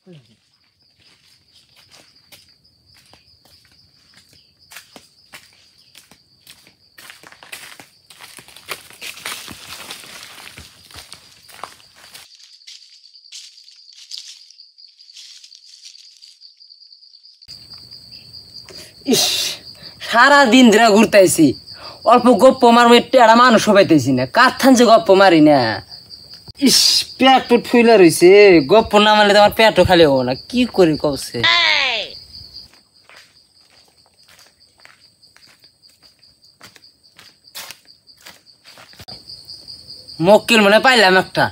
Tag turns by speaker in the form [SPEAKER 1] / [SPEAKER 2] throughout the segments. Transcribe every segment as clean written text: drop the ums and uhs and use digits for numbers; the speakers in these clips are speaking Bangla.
[SPEAKER 1] ইস সারা দিন ধরে ঘুরতেছি অল্প গপ্প মারবো টেড়া মানুষ হবাইতেছি না কার থানছে গপ্প মারি না ইস পেট টুট ফুলে রয়েছে গপ্প না মারলে তো আমার পেটও খালি হবো না কি করি কবছে মক্কেল মনে পাইলাম একটা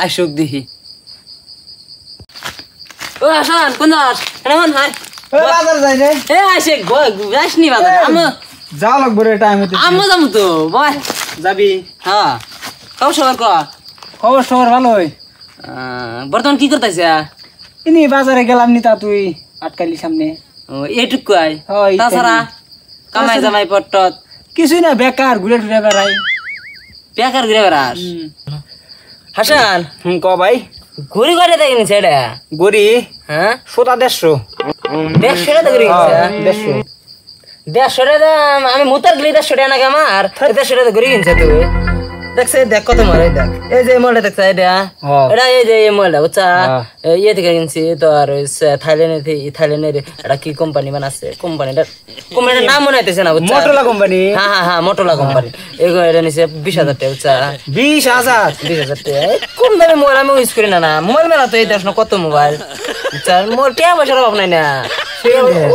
[SPEAKER 1] আইসক দেখি ও আসান কোন যাস কেমন হাই
[SPEAKER 2] বাজার যাই রে
[SPEAKER 1] এ আইসে যাসনি বাজার
[SPEAKER 2] যাওয়া লাগবে রে টাইম হতে
[SPEAKER 1] আমি যাবো তো বয়
[SPEAKER 2] যাবি
[SPEAKER 1] হ্যাঁ কব সবার ক
[SPEAKER 2] খবর সবর ভালোই
[SPEAKER 1] বর্তমান কি করতেছে
[SPEAKER 2] ইনি বাজারে গেলাম নি তা তুই আটকালি সামনে
[SPEAKER 1] এইটুকু আই
[SPEAKER 2] হয়
[SPEAKER 1] তাছাড়া কামাই জামাই পট্টত
[SPEAKER 2] কিছুই না বেকার ঘুরে ঘুরে বেড়াই
[SPEAKER 1] বেকার ঘুরে বেড়াস হাসান
[SPEAKER 2] ক ভাই
[SPEAKER 1] ঘুরি ঘরে দেখিনি ছেড়ে
[SPEAKER 2] গড়ি
[SPEAKER 1] হ্যাঁ
[SPEAKER 2] সোতা 150
[SPEAKER 1] 150 টাকা ঘুরি গেছে
[SPEAKER 2] 150
[SPEAKER 1] 150 টাকা আমি মুতার গেলি 150 টাকা নাকি আমার 150 টাকা ঘুরি কিনছে তুই দেখছে দেখ কত মারে দেখ এই যে মলটা দেখছ এটা এটা এই যে এই মলটা বুঝছা ইয়ে থেকে কিনছি তোর থাইল্যান্ডের এটা কি কোম্পানি বানাচ্ছে কোম্পানিটার নাম মনে হইতেছে না বুঝছা
[SPEAKER 2] মোটরলা কোম্পানি
[SPEAKER 1] হ্যাঁ মোটরলা কোম্পানি এগুলো এটা নিচে 20,000 টাকা বুঝছা
[SPEAKER 2] 20,000
[SPEAKER 1] টাকা কোন দামে মোবাইল আমি ইউজ করি না মোবাইল মেলা তো এই দেশ না কত মোবাইল বুঝছা মোর টিয়া পয়সার অভাব নাই না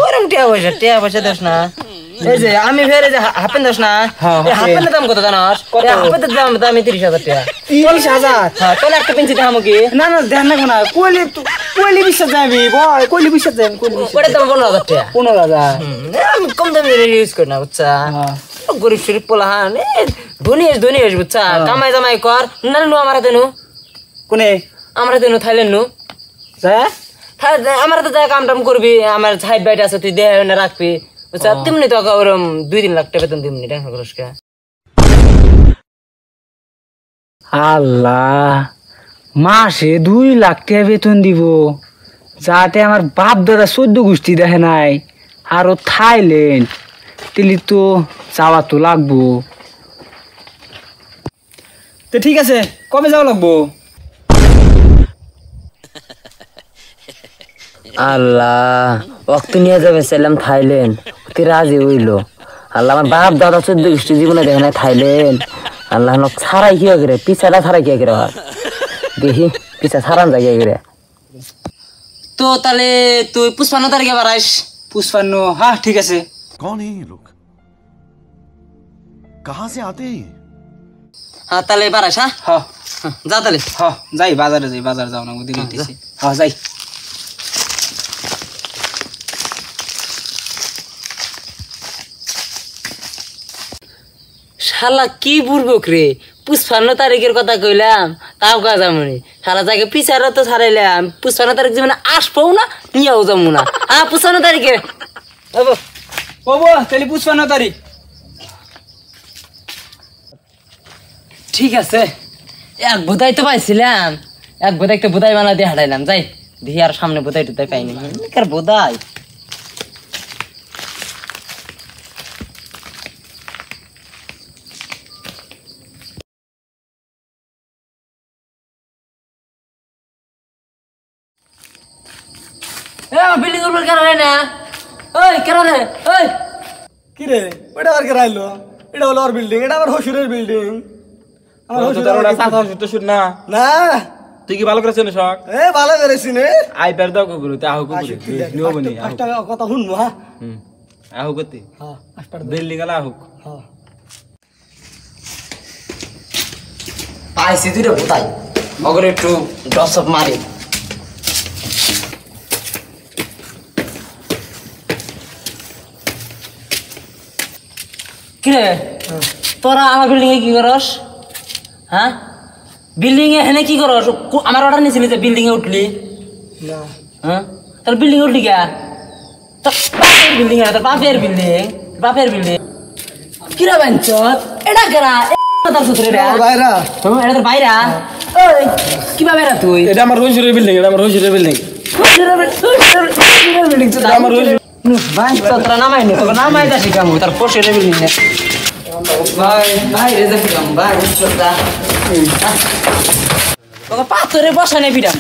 [SPEAKER 1] ওরম টিয়া পয়সা দেশ না এই যে আমি ফের যে হাফেন দাস না হাফেনের দাম কত জানাস হাফেনের দাম 30,000 টাকা
[SPEAKER 2] 30,000
[SPEAKER 1] হ্যাঁ তাহলে একটা পেন্সি দাম কি
[SPEAKER 2] না না দেন না কোইলি বিশ্বাস যাবি বয় কোইলি বিশ্বাস যাবি
[SPEAKER 1] ওটার দাম 15,000 টাকা
[SPEAKER 2] 15,000
[SPEAKER 1] আমি কম দামে ইউজ করি না বুঝছা গরিব শরীফ পোলা হ্যাঁ ধনী বুঝছা কামাই জামাই কর না নু আমার হাতে নু
[SPEAKER 2] কোনে
[SPEAKER 1] আমার হাতে নু থাইল্যান্ড নু আমার হাতে যা কাম টাম করবি আমার সাইড বাইট আছে তুই দেহ রাখবি বুঝছা তেমনি তো ওরম 2-3 লাখ টাকা বেতন দিবনি টেনশন করিস কে
[SPEAKER 2] আল্লাহ মাসে 2 লাখ টাকা বেতন দিব যাতে আমার বাপ দাদা 14 গোষ্ঠী দেখে নাই আর থাইল্যান্ড তেলি তো যাওয়া তো লাগবো তো ঠিক আছে কবে যাওয়া লাগবো
[SPEAKER 1] আল্লাহ ওয়াক্ত নিয়ে যাবে ছিলাম থাইল্যান্ড তুই রাজি হইলো আল্লাহ আমার বাপ দাদা 14 গোষ্ঠী জীবনে দেখে নাই থাইল্যান্ড আল্লাহ নক ছাড়াই কি করে পিছাটা ছাড়াই কি করে দেখি পিছা ছাড়ান যায় কি করে তো তাহলে তুই 55 তারিখে বাড়াইস
[SPEAKER 2] 55 হ্যাঁ ঠিক আছে
[SPEAKER 3] कौन है ये लोग कहां से आते हैं
[SPEAKER 1] হ্যাঁ তাহলে বাড়াইস হ্যাঁ যা তাহলে
[SPEAKER 2] যাই বাজারে যাই বাজার যাও না ওদিকে হ্যাঁ যাই
[SPEAKER 1] শালা কি বুড়বক রে 55 তারিখের কথা কইলাম তাও কাজ আমনি শালা জায়গায় পিছারও তো ছাড়াইলাম 55 তারিখ জীবনে আসবো না নিয়েও যাবো না হ্যাঁ 55 তারিখে
[SPEAKER 2] কবো তাহলে 55 তারিখ
[SPEAKER 1] ঠিক আছে এক বোধাই তো পাইছিলাম এক বোধাই একটা বোধাই বানা দিয়ে হাঁটাইলাম যাই দেখি আর সামনে বোধাই টোধাই পাইনি কার বোধাই বিল্ডিং উপর কেন না ওই কেন রে ওই
[SPEAKER 2] কি রে ওটা আর কে রাইলো এটা হলো আর বিল্ডিং এটা আমার হশুরের বিল্ডিং আমার হশুরের ওটা সাথে শুতে শুন না না তুই কি ভালো করে চিনিস শক ভালো করে চিনি আই পের দাও গুরু তে আহু গুরু নিও বনি একটা কথা শুনবো হ্যাঁ আহু গতি হ্যাঁ বিল্ডিং আলা আহু হ্যাঁ
[SPEAKER 1] পাইছি তুই রে বোধাই মগরে একটু ডসপ মারি কিরে তোরা আমার বিল্ডিং এ কি করস হ্যাঁ বিল্ডিং এ হেনে কি করস আমার অর্ডার নিছিলি যে বিল্ডিং এ উঠলি
[SPEAKER 2] না
[SPEAKER 1] হ্যাঁ তোর বিল্ডিং এ উঠলি কে তোর বিল্ডিং এ তোর বাপের বিল্ডিং কিরা বাঞ্চত এটা কেরা তার সূত্রে রে
[SPEAKER 2] বাইরা
[SPEAKER 1] এটা তোর বাইরা ওই কি বাইরা তুই
[SPEAKER 2] এটা আমার হশুরের বিল্ডিং আমার
[SPEAKER 1] ভাই তোরা নামাই নি তোকে নামাই দা শিখাম তার পোষের বিল্ডিং এ ভাই ভাই রে দেখাম ভাই তোরা তোকে পাথরে বসানে বিরাম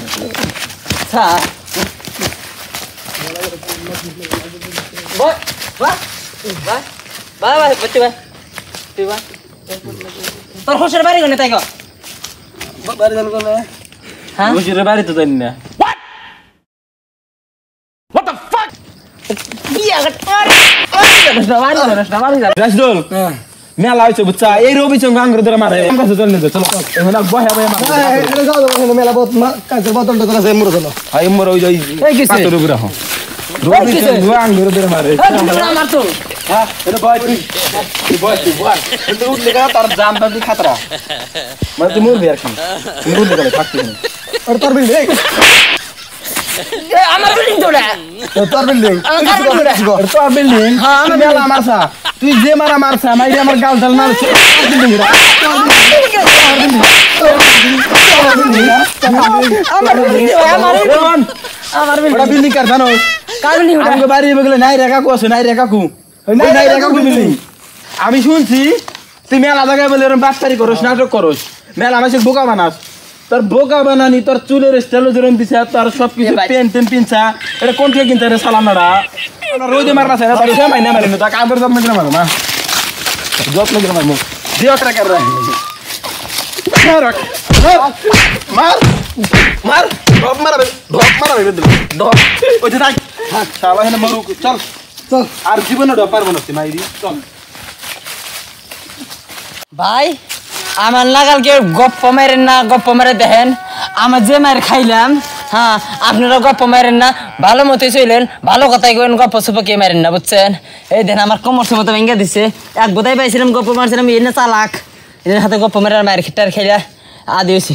[SPEAKER 1] ছা ভাই ভাই ভাই ভাই ভাই বচ্চা ভাই তুই ভাই তোর হোসের বাড়ি কোনে তাই গো
[SPEAKER 2] বাড়ি জান কোনে
[SPEAKER 1] হ্যাঁ
[SPEAKER 2] বসিরের বাড়ি তো জানি না রাজদুল মেলা হয়েছে বুঝছা এই রবি চঙ্গ আঙ্গুর ধরে মারে আমার কাছে চল নিতে চলো এখন বহে বহে মারে
[SPEAKER 4] মেলা বহুত কাঁচের বোতল টোতল আছে মরে চলো
[SPEAKER 2] হাই মর ওই যাই পাথর উপরে রাখো রবি চঙ্গ আঙ্গুর ধরে মারে
[SPEAKER 1] আমার তো
[SPEAKER 2] হ্যাঁ এটা বয় তুই বয় কিন্তু উঠলে গা তার জাম পাবি খাতরা মানে তুই মরবি আর কি তুই উঠলে গেলে থাকতে না
[SPEAKER 4] আর তোর বিল্ডিং
[SPEAKER 1] আমার বিল্ডিং তো না
[SPEAKER 4] তোর বিল্ডিং
[SPEAKER 2] তোর বিল্ডিং আমি মেলা মারছা তুই যে মারা মারছা মাইরে আমার গাল ডাল মারছে বিল্ডিং রা
[SPEAKER 1] আমার
[SPEAKER 2] ওটা বিল্ডিং কার জানো
[SPEAKER 1] কার বিল্ডিং
[SPEAKER 2] আমাকে বাড়ি বগলে নাই রে কাকু আছে নাই রে কাকু নাই রে কাকু বিল্ডিং আমি শুনছি তুই মেলা জায়গায় বলে এরকম বাটপারি করস নাটক করস মেলা আমাকে বোকা বানাস তোর বোকা বানানি তোর চুলের স্টাইল যেরকম দিছে তোর সবকিছু পেন টেন পিনছা এটা কোন থেকে কিনতে রে সালানারা রোদে মারবা না তোর সে মাইনা মারিনি তা কাম করে যত্ন করে মারো মা যত্ন করে মারমু দিও ট্রাকার রে মার মার ডপ মারবে ডপ ওই যে তাই শালা হেনে মারু চল
[SPEAKER 4] চল
[SPEAKER 2] আর জীবনে ডপ পারবো না তুই মাইরি চল
[SPEAKER 1] ভাই আমার নাগালকে গপ্প মারেন না গপ্প মারে দেখেন আমার যে মার খাইলাম হ্যাঁ আপনারা গপ্প মারেন না ভালো মতোই চলেন ভালো কথাই কইন গপ্প সুপ কে মারেন না বুঝছেন এই দেন আমার কোমর সমত ভেঙে দিছে এক বোধাই পাইছিলাম গপ্প মারছিলাম এনে চালাক এর হাতে গপ্প মারে মায়ের খিটার খাইলা আদি হয়েছি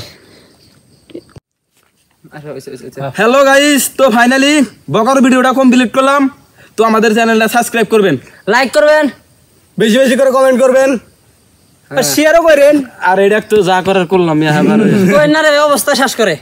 [SPEAKER 2] হ্যালো গাইস তো ফাইনালি বকর ভিডিওটা কমপ্লিট করলাম তো আমাদের চ্যানেলটা সাবস্ক্রাইব করবেন
[SPEAKER 1] লাইক করবেন
[SPEAKER 4] বেশি বেশি করে কমেন্ট করবেন
[SPEAKER 1] শেয়ারও করেন
[SPEAKER 2] আর এটা তো যা করার করলাম
[SPEAKER 1] কই না রে অবস্থা শেষ করে